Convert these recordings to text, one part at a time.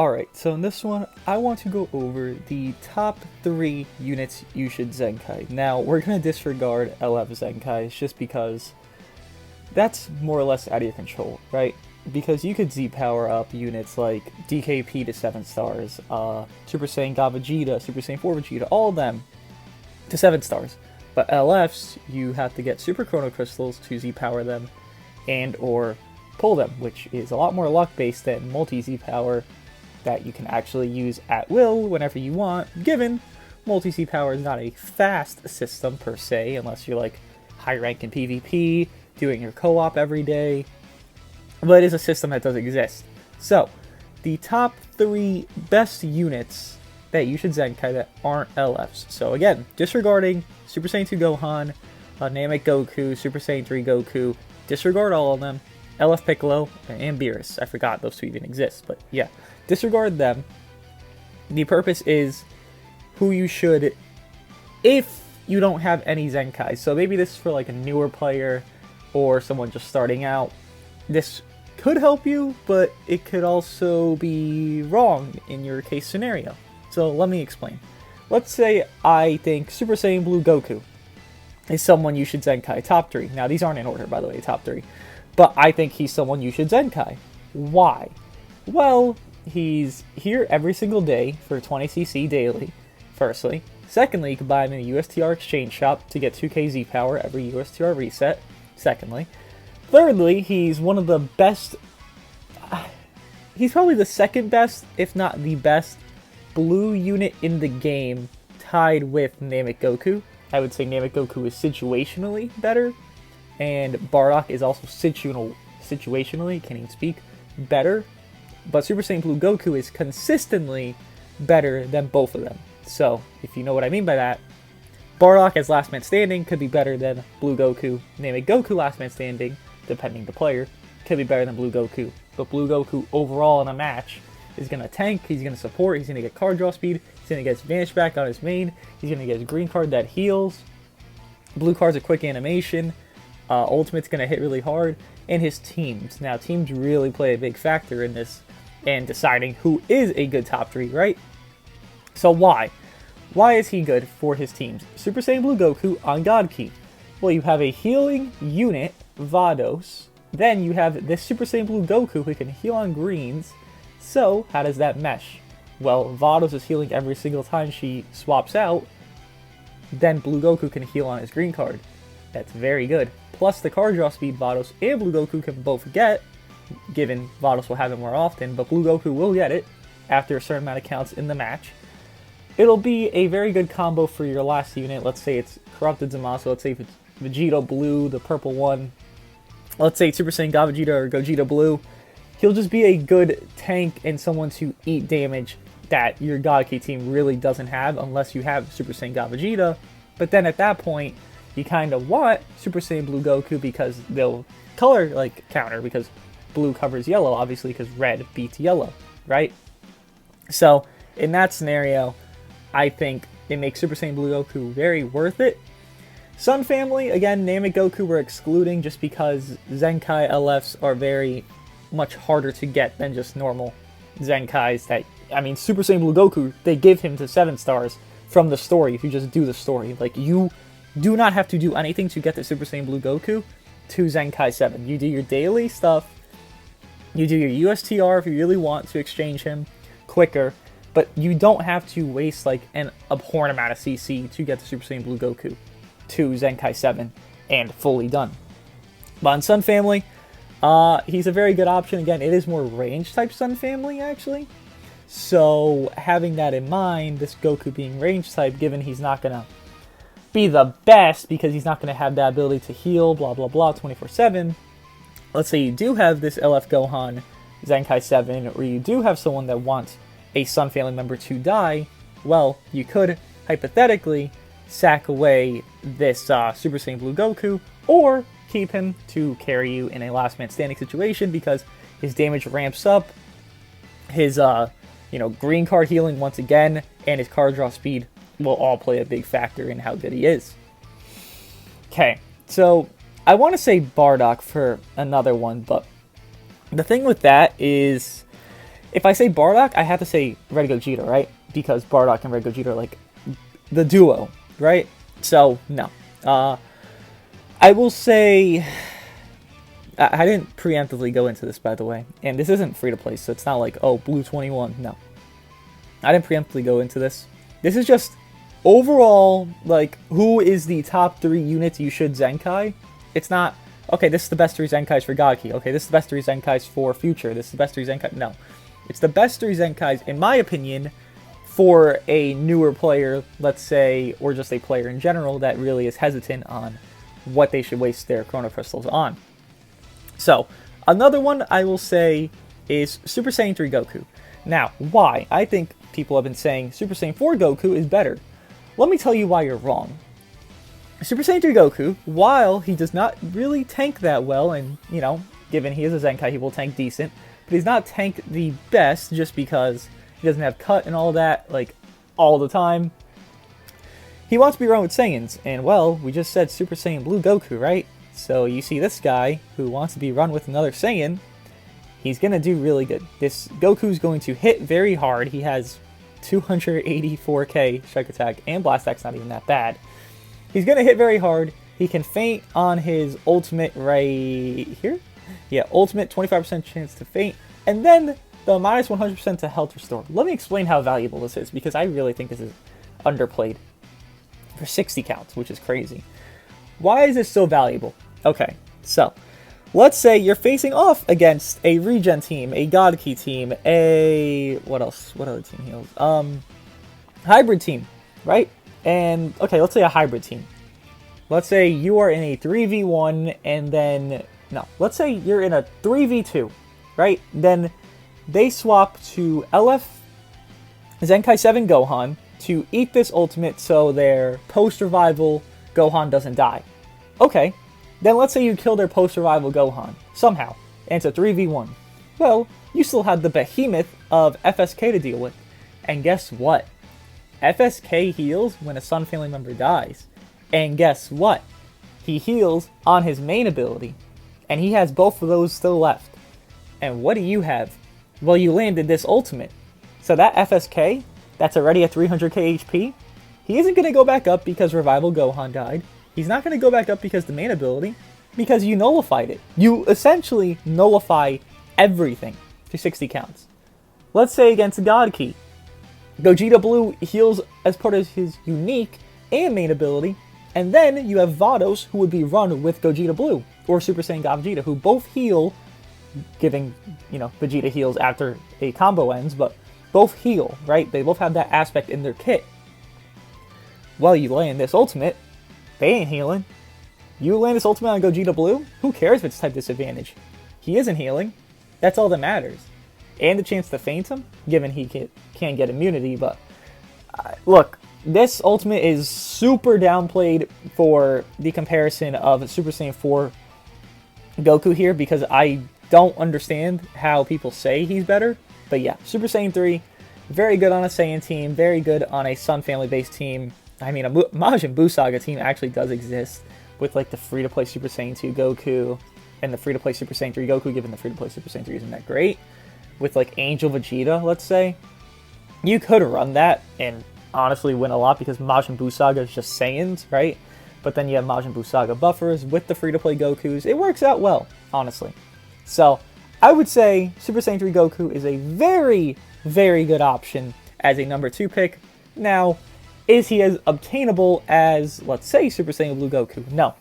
Alright, so in this one, I want to go over the top 3 units you should Zenkai. Now, we're going to disregard LF Zenkais just because that's more or less out of your control, right? Because you could Z-power up units like DKP to 7 stars, Super Saiyan God Vegeta, Super Saiyan 4 Vegeta, all of them to 7 stars. But LFs, you have to get Super Chrono Crystals to Z-power them and or pull them, which is a lot more luck-based than multi-Z-power that you can actually use at will whenever you want, given multi-Z power is not a fast system per se, unless you're like high rank in PvP, doing your co-op every day, but it is a system that does exist. So, the top 3 best units that you should Zenkai that aren't LFs. So again, disregarding Super Saiyan 2 Gohan, Namek Goku, Super Saiyan 3 Goku, disregard all of them, LF Piccolo, and Beerus. I forgot those 2 even exist, but yeah. Disregard them. The purpose is who you should, if you don't have any Zenkai. So maybe this is for like a newer player or someone just starting out. This could help you, but it could also be wrong in your case scenario. So let me explain. Let's say I think Super Saiyan Blue Goku is someone you should Zenkai. Top 3. Now these aren't in order, by the way, top 3. But I think he's someone you should Zenkai. Why? Well, he's here every single day for 20cc daily, firstly. Secondly, you can buy him in a USTR exchange shop to get 2k Z power every USTR reset, secondly. Thirdly, he's one of the best, he's probably the second best, if not the best, blue unit in the game, tied with Namek Goku. I would say Namek Goku is situationally better, and Bardock is also situationally, can't even speak, better. But Super Saiyan Blue Goku is consistently better than both of them. So, if you know what I mean by that, Bardock as Last Man Standing could be better than Blue Goku. Namek Goku Last Man Standing, depending the player, could be better than Blue Goku. But Blue Goku overall in a match is going to tank, he's going to support, he's going to get card draw speed, he's going to get his Vanish back on his main, he's going to get his green card that heals, blue card's a quick animation, ultimate's going to hit really hard, and his teams. Now, teams really play a big factor in this and deciding who is a good top 3, right? So why? Why is he good for his teams? Super Saiyan Blue Goku on God Key. Well, you have a healing unit, Vados. Then you have this Super Saiyan Blue Goku who can heal on greens. So, how does that mesh? Well, Vados is healing every single time she swaps out. Then Blue Goku can heal on his green card. That's very good. Plus the card draw speed Vados and Blue Goku can both get, given Vados will have it more often, but Blue Goku will get it after a certain amount of counts in the match. It'll be a very good combo for your last unit. Let's say it's Corrupted Zamasu, let's say if it's Vegeta Blue, the purple one. Let's say it's Super Saiyan God Vegeta or Gogeta Blue. He'll just be a good tank and someone to eat damage that your God Key team really doesn't have unless you have Super Saiyan God Vegeta. But then at that point, you kind of want Super Saiyan Blue Goku because they'll color like counter because blue covers yellow, obviously, because red beats yellow, right? So, in that scenario, I think it makes Super Saiyan Blue Goku very worth it. Sun Family, again, Namek Goku we're excluding just because Zenkai LFs are very much harder to get than just normal Zenkais that, I mean, Super Saiyan Blue Goku, they give him to 7 stars from the story if you just do the story. Like, you do not have to do anything to get the Super Saiyan Blue Goku to Zenkai 7. You do your daily stuff, you do your USTR if you really want to exchange him quicker, but you don't have to waste like an abhorrent amount of CC to get the Super Saiyan Blue Goku to Zenkai 7 and fully done. But on Sun Family, he's a very good option. Again, it is more range type Sun Family actually. So having that in mind, this Goku being range type, given he's not going to be the best because he's not going to have that ability to heal, blah, blah, blah, 24/7. Let's say you do have this LF Gohan Zenkai 7, or you do have someone that wants a Sun Family member to die, well, you could, hypothetically, sack away this Super Saiyan Blue Goku, or keep him to carry you in a last man standing situation because his damage ramps up, his, green card healing once again, and his card draw speed will all play a big factor in how good he is. Okay, so I want to say Bardock for another one, but the thing with that is If I say Bardock, I have to say Red Gogeta, right? Because Bardock and Red Gogeta are like the duo, right? So, no. I will say... I didn't preemptively go into this, by the way. And this isn't free-to-play, so it's not like, oh, Blue 21. No. I didn't preemptively go into this. This is just overall, like, who is the top 3 units you should Zenkai? It's not, okay, this is the best 3 Zenkais for Godki. Okay, this is the best 3 Zenkais for Future. This is the best 3 Zenkai. No. It's the best 3 Zenkais, in my opinion, for a newer player, let's say, or just a player in general that really is hesitant on what they should waste their Chrono Crystals on. So, another one I will say is Super Saiyan 3 Goku. Now, why? I think people have been saying Super Saiyan 4 Goku is better. Let me tell you why you're wrong. Super Saiyan 3 Goku, while he does not really tank that well, and, you know, given he is a Zenkai, he will tank decent, but he's not tank the best just because he doesn't have cut and all that, like, all the time. He wants to be run with Saiyans, and, well, we just said Super Saiyan Blue Goku, right? So you see this guy who wants to be run with another Saiyan, he's going to do really good. This Goku's going to hit very hard. He has 284k strike attack, and blast attack's not even that bad. He's going to hit very hard. He can feint on his ultimate right here. Yeah, ultimate 25% chance to feint. And then the minus 100% to health restore. Let me explain how valuable this is, because I really think this is underplayed. For 60 counts, which is crazy. Why is this so valuable? Okay, so let's say you're facing off against a regen team, a Godki team, a... what else? What other team heals? Hybrid team, right? And, okay, let's say a hybrid team. Let's say you are in a 3v1 and then... no, let's say you're in a 3v2, right? Then they swap to LF Zenkai 7 Gohan to eat this ultimate so their post-revival Gohan doesn't die. Okay, then let's say you kill their post-revival Gohan, somehow, and it's a 3v1. Well, you still have the behemoth of FSK to deal with. And guess what? FSK heals when a Sun family member dies. And guess what? He heals on his main ability. And he has both of those still left. And what do you have? Well, you landed this ultimate. So that FSK, that's already at 300k HP, he isn't going to go back up because Revival Gohan died. He's not going to go back up because the main ability, because you nullified it. You essentially nullify everything to 60 counts. Let's say against Godki, Gogeta Blue heals as part of his unique and main ability, and then you have Vados who would be run with Gogeta Blue, or Super Saiyan God Vegeta, who both heal, giving, you know, Vegeta heals after a combo ends, but both heal, right? They both have that aspect in their kit. Well, you land this ultimate, they ain't healing. You land this ultimate on Gogeta Blue, who cares if it's type disadvantage? He isn't healing. That's all that matters. And the chance to feint him, given he can't get immunity, but... look, this ultimate is super downplayed for the comparison of Super Saiyan 4 Goku here, because I don't understand how people say he's better. But yeah, Super Saiyan 3, very good on a Saiyan team, very good on a Sun family-based team. I mean, a Majin Buu Saga team actually does exist, with like the free-to-play Super Saiyan 2 Goku, and the free-to-play Super Saiyan 3 Goku, given the free-to-play Super Saiyan 3 isn't that great. With like Angel Vegeta, let's say. You could run that and honestly win a lot, because Majin Buu Saga is just Saiyans, right? But then you have Majin Buu Saga buffers with the free-to-play Gokus. It works out well, honestly. So, I would say Super Saiyan 3 Goku is a very, very good option as a number 2 pick. Now, is he as obtainable as, let's say, Super Saiyan Blue Goku? No.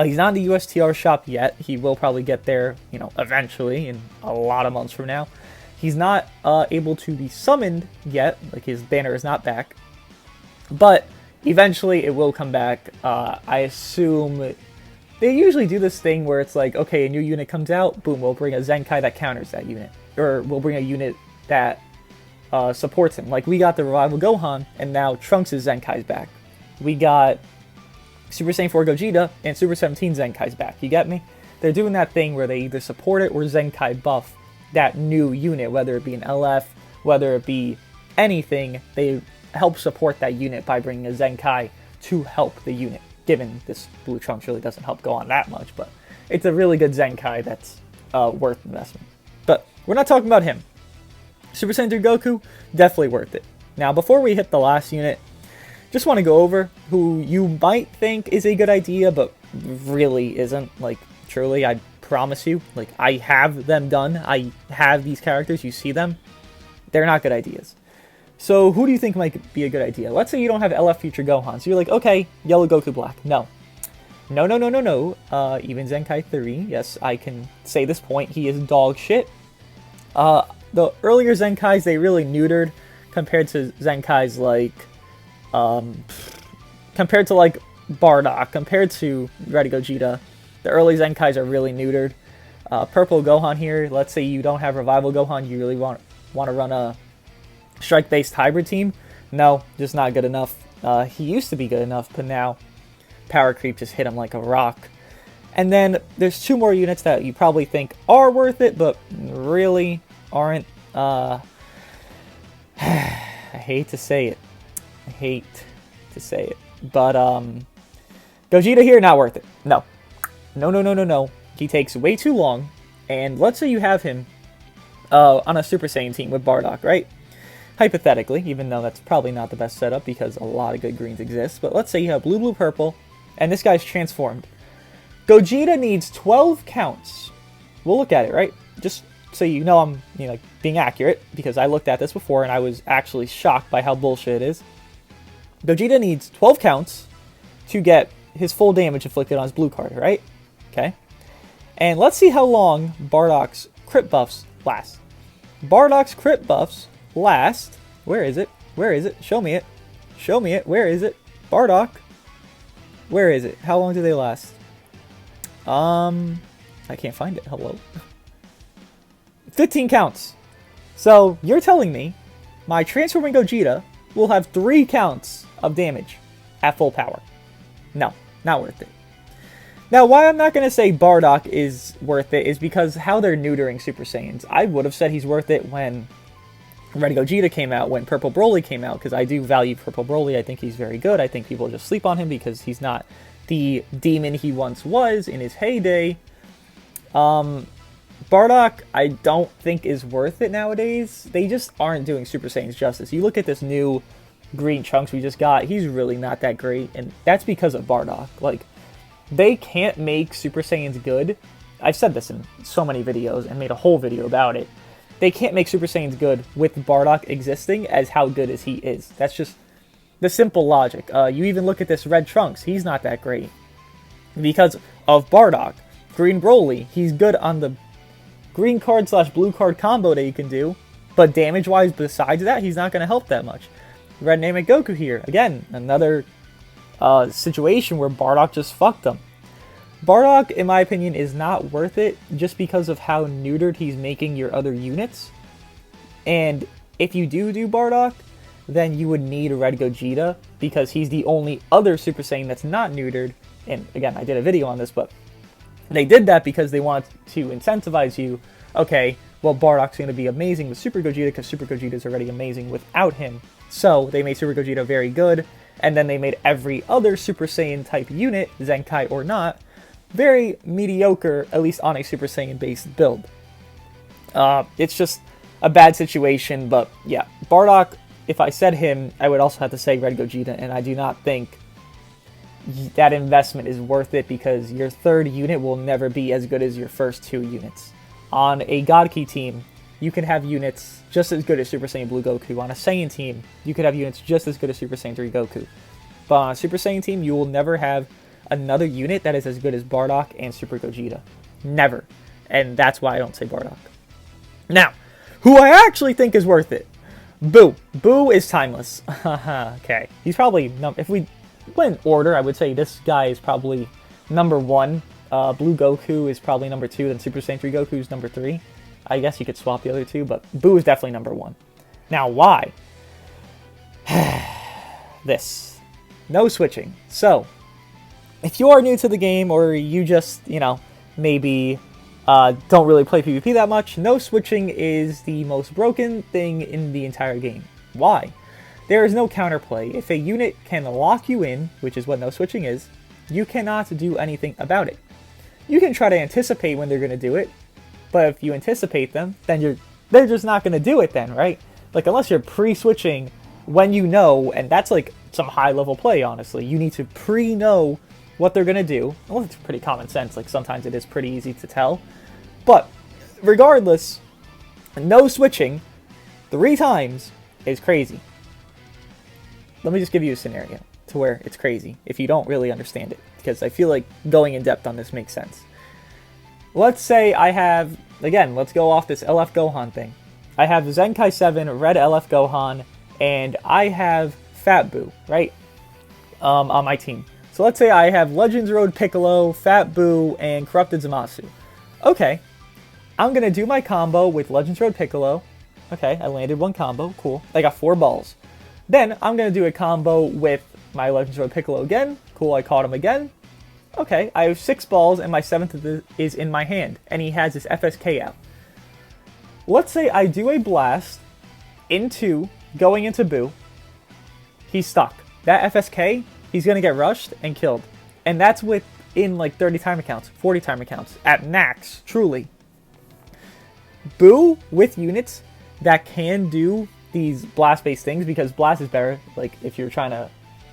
He's not in the USTR shop yet. He will probably get there, you know, eventually, in a lot of months from now. He's not able to be summoned yet. Like, his banner is not back. But eventually it will come back. I assume they usually do this thing where it's like, okay, a new unit comes out, boom, we'll bring a Zenkai that counters that unit. Or we'll bring a unit that supports him. Like, we got the Revival Gohan, and now Trunks' Zenkai's back. We got Super Saiyan 4 Gogeta and Super 17 Zenkai's back. You get me? They're doing that thing where they either support it or Zenkai buff that new unit, whether it be an LF, whether it be anything. They help support that unit by bringing a Zenkai to help the unit, given this Blue Trunks really doesn't help Gohan that much, but it's a really good Zenkai that's worth investment. But we're not talking about him. Super Saiyan 3 Goku, definitely worth it. Now, before we hit the last unit, just want to go over who you might think is a good idea, but really isn't. Like, truly, I promise you. Like, I have them done. I have these characters. You see them. They're not good ideas. So, who do you think might be a good idea? Let's say you don't have LF Future Gohan. So, you're like, okay, Yellow Goku Black. No. No. Even Zenkai 3. Yes, I can say this point. He is dog shit. The earlier Zenkais, they really neutered compared to Zenkais like... compared to like Bardock, compared to Ready Gogeta, the early Zenkais are really neutered. Purple Gohan here, let's say you don't have Revival Gohan, you really want to run a strike-based hybrid team. No, just not good enough. He used to be good enough, but now power creep just hit him like a rock. And then there's two more units that you probably think are worth it, but really aren't. I hate to say it. But Gogeta here, not worth it. No. He takes way too long. And let's say you have him on a Super Saiyan team with Bardock, right? Hypothetically, even though that's probably not the best setup because a lot of good greens exist. But let's say you have blue, purple, and this guy's transformed. Gogeta needs 12 counts. We'll look at it, right? Just so you know I'm being accurate, because I looked at this before and I was actually shocked by how bullshit it is. Gogeta needs 12 counts to get his full damage inflicted on his blue card, right? Okay. And let's see how long Bardock's crit buffs last. Bardock's crit buffs last... Where is it? Show me it. Where is it? Bardock. Where is it? How long do they last? I can't find it. Hello? 15 counts. So, you're telling me my Transforming Gogeta will have 3 counts of damage at full power. No, not worth it. Now, why I'm not going to say Bardock is worth it is because how they're neutering Super Saiyans. I would have said he's worth it when Red Gogeta came out, when Purple Broly came out, because I do value Purple Broly. I think he's very good. I think people just sleep on him because he's not the demon he once was in his heyday. Bardock, I don't think is worth it nowadays. They just aren't doing Super Saiyans justice. You look at this new green Trunks we just got, he's really not that great, and that's because of Bardock. Like, they can't make Super Saiyans good. I've said this in so many videos and made a whole video about it. They can't make Super Saiyans good with Bardock existing as how good as he is. That's just the simple logic. You even look at this red Trunks, he's not that great because of Bardock. Green Broly, he's good on the green card / blue card combo that you can do, but damage-wise besides that, he's not going to help that much. Red Namek Goku here, again, another situation where Bardock just fucked him. Bardock, in my opinion, is not worth it just because of how neutered he's making your other units. And if you do Bardock, then you would need a Red Gogeta because he's the only other Super Saiyan that's not neutered. And again, I did a video on this, but they did that because they wanted to incentivize you. Okay, well, Bardock's going to be amazing with Super Gogeta because Super Gogeta is already amazing without him. So they made Super Gogeta very good, and then they made every other Super Saiyan type unit, Zenkai or not, very mediocre, at least on a Super Saiyan based build. It's just a bad situation, but yeah, Bardock, if I said him, I would also have to say Red Gogeta, and I do not think that investment is worth it because your third unit will never be as good as your first 2 units. On a God Key team, you can have units just as good as Super Saiyan Blue Goku. On a Saiyan team, you could have units just as good as Super Saiyan 3 Goku. But on a Super Saiyan team, you will never have another unit that is as good as Bardock and Super Gogeta. Never. And that's why I don't say Bardock. Now, who I actually think is worth it. Boo. Boo is timeless. Okay. He's probably, if we went in order, I would say this guy is probably number 1. Blue Goku is probably number 2, then Super Saiyan 3 Goku is number 3. I guess you could swap the other 2, but Boo is definitely number 1. Now, why? This. No switching. So, if you are new to the game, or you just, maybe don't really play PvP that much, no switching is the most broken thing in the entire game. Why? There is no counterplay. If a unit can lock you in, which is what no switching is, you cannot do anything about it. You can try to anticipate when they're going to do it, but if you anticipate them, then you're they're just not going to do it then, right? Like, unless you're pre-switching when you know, and that's like some high-level play, honestly. You need to pre-know what they're going to do. Well, it's pretty common sense. Like, sometimes it is pretty easy to tell. But regardless, no switching 3 times is crazy. Let me just give you a scenario to where it's crazy if you don't really understand it, because I feel like going in depth on this makes sense. Let's say I have, again, let's go off this LF Gohan thing. I have Zenkai 7, Red LF Gohan, and I have Fat Boo, right? On my team. So let's say I have Legends Road Piccolo, Fat Boo, and Corrupted Zamasu. Okay, I'm going to do my combo with Legends Road Piccolo. Okay, I landed 1 combo, cool. I got 4 balls. Then I'm going to do a combo with my Legends Road Piccolo again. Cool, I caught him again. Okay, I have 6 balls and my 7th is in my hand. And he has his FSK out. Let's say I do a blast into, going into Boo. He's stuck. That FSK, he's going to get rushed and killed. And that's within like 30 time accounts, 40 time accounts. At max, truly. Boo with units that can do these blast-based things, because blast is better, like if you're trying to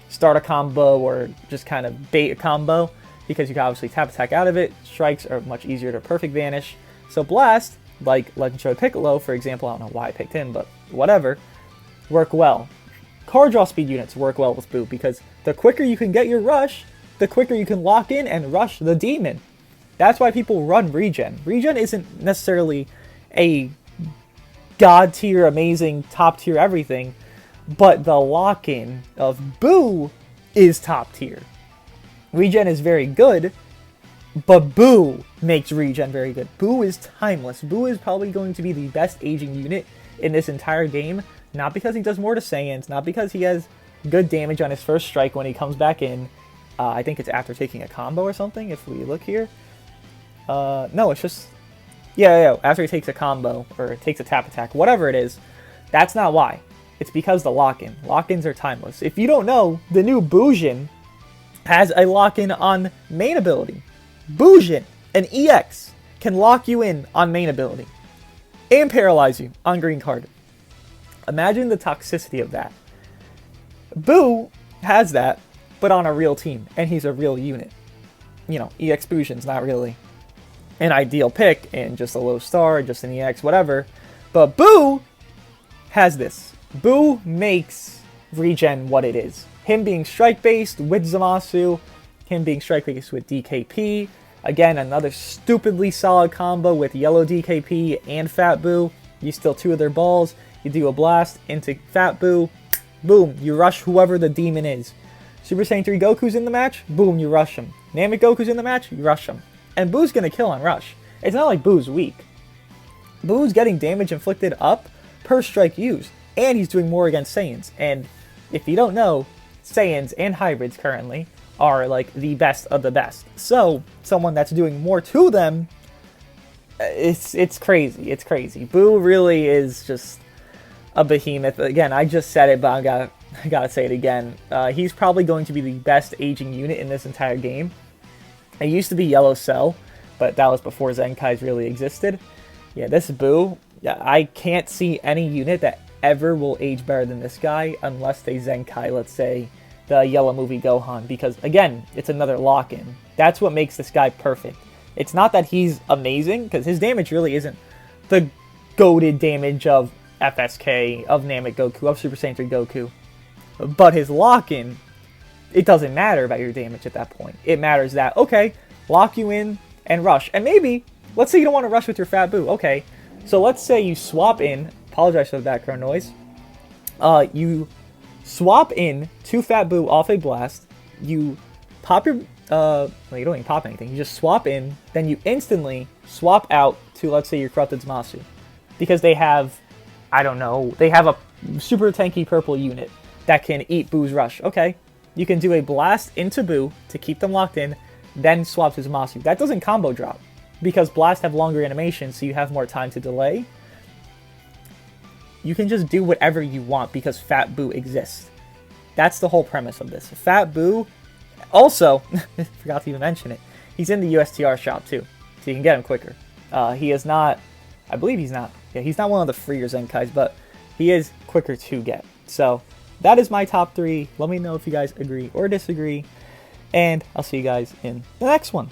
start a combo or just kind of bait a combo, because you can obviously tap attack out of it. Strikes are much easier to perfect vanish. So blast, like Legend Road Piccolo, for example, I don't know why I picked him, but whatever, work well. Card draw speed units work well with Boo, because the quicker you can get your rush, the quicker you can lock in and rush the demon. That's why people run regen. Regen isn't necessarily a god tier, amazing, top tier everything, but the lock-in of Boo is top tier. Regen is very good, but Boo makes regen very good. Boo is timeless. Boo is probably going to be the best aging unit in this entire game, not because he does more to Saiyans, not because he has good damage on his first strike when he comes back in. I think it's after taking a combo or something, if we look here. No, it's just... Yeah, after he takes a combo, or takes a tap attack, whatever it is, that's not why. It's because the lock-in. Lock-ins are timeless. If you don't know, the new Boojin has a lock-in on main ability. Boojin, an EX, can lock you in on main ability. And paralyze you on green card. Imagine the toxicity of that. Boo has that, but on a real team, and he's a real unit. You know, EX Boojin's not really an ideal pick, and just a low star, just an EX, whatever. But Boo has this. Boo makes regen what it is. Him being strike-based with Zamasu, him being strike-based with DKP. Again, another stupidly solid combo with Yellow DKP and Fat Boo. You steal 2 of their balls, you do a blast into Fat Boo, boom, you rush whoever the demon is. Super Saiyan 3 Goku's in the match, boom, you rush him. Namek Goku's in the match, you rush him. And Boo's gonna kill on rush. It's not like Boo's weak. Boo's getting damage inflicted up per strike used, and he's doing more against Saiyans. And if you don't know, Saiyans and hybrids currently are like the best of the best. So someone that's doing more to them, it's crazy. It's crazy. Boo really is just a behemoth. Again, I just said it, but I gotta say it again. He's probably going to be the best aging unit in this entire game. It used to be Yellow Cell, but that was before Zenkai's really existed. Yeah, this Boo, yeah, I can't see any unit that ever will age better than this guy unless they Zenkai, let's say, the Yellow Movie Gohan, because, again, it's another lock-in. That's what makes this guy perfect. It's not that he's amazing, because his damage really isn't the goated damage of FSK, of Namek Goku, of Super Saiyan 3 Goku. But his lock-in, it doesn't matter about your damage at that point. It matters that, okay, lock you in and rush. And maybe, let's say you don't want to rush with your Fat Boo. Okay, so let's say you swap in, apologize for the background noise, you swap in to Fat Boo off a blast, you pop your, well, you don't even pop anything, you just swap in, then you instantly swap out to, let's say, your Corrupted Zamasu. Because they have, I don't know, they have a super tanky purple unit that can eat Boo's rush. Okay, you can do a blast into Boo to keep them locked in, then swap to Zamasu. That doesn't combo drop, because blasts have longer animations, so you have more time to delay. You can just do whatever you want because Fat Boo exists. That's the whole premise of this. Fat Boo, also, forgot to even mention it, he's in the USTR shop too, so you can get him quicker. He is not, I believe he's not Yeah, he's not one of the freer Zenkais, but he is quicker to get. So that is my top 3. Let me know if you guys agree or disagree, and I'll see you guys in the next one.